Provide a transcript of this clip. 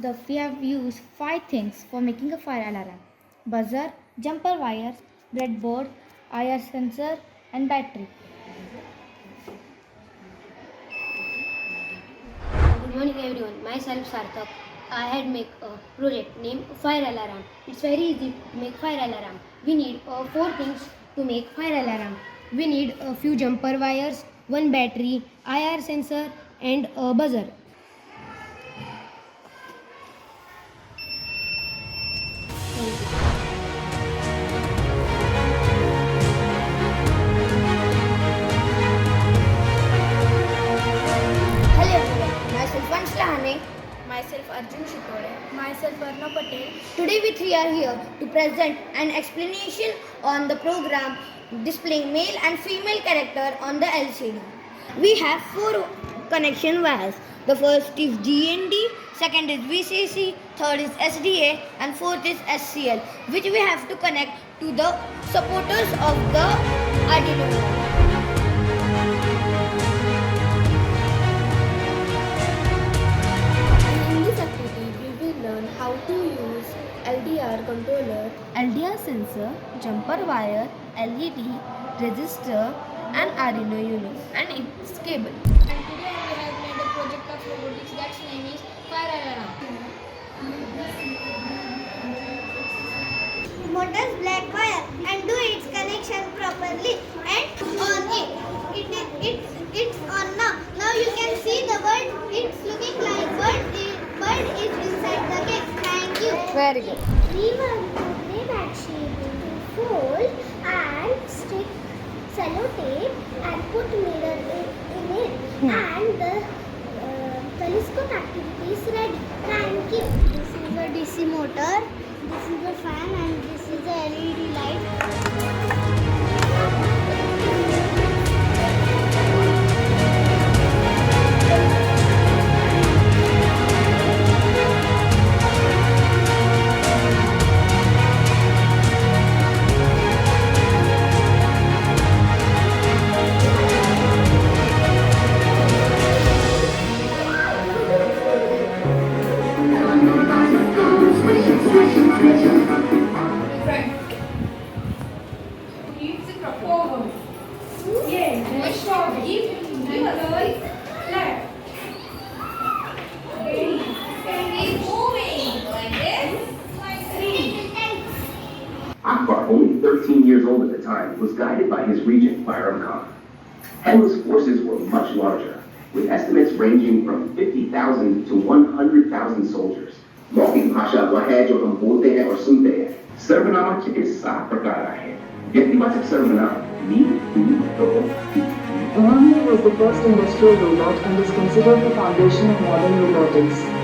we have used 5 things for making a fire alarm: buzzer, jumper wires, breadboard, IR sensor, and battery. Good morning everyone, myself Sarthak. I had make a project named fire alarm. It's very easy to make fire alarm. We need 4 things to make fire alarm. We need a few jumper wires, one battery, IR sensor and a buzzer. Hello everyone, myself Anshla, Myself Arjun Shitore. Myself Arna Patel. Today we three are here to present an explanation on the program displaying male and female character on the LCD. We have 4 connection wires. The first is GND, second is VCC, third is SDA and fourth is SCL, which we have to connect to the supporters of the Arduino. In this activity, we will learn how to use LDR controller, LDR sensor, jumper wire, LED, resistor, and Arduino Uno and its cable. And today we have made a project of robotics that's name is fire alarm. Motors black wire and do its connection properly and on it. It's on now. Now you can see the bird. It's looking like bird is inside the cake. Thank you. Very good. We will put that shape into fold and stick sellotape and put mirror in it. And the telescope activity is ready. Thank you. This is a DC motor. This is a fan and this is a LED light. Akbar, only 13 years old at the time, was guided by his regent, Bayram Khan. Headless forces were much larger, with estimates ranging from 50,000 to 100,000 soldiers. मौखिक भाषा वह है जो हम बोलते हैं और सुनते हैं। सर्वनामा के 7 प्रकार हैं। व्यक्तिवाचक सर्वनाम मी, तू, तो, Manjri was the first industrial robot and is considered the foundation of modern robotics.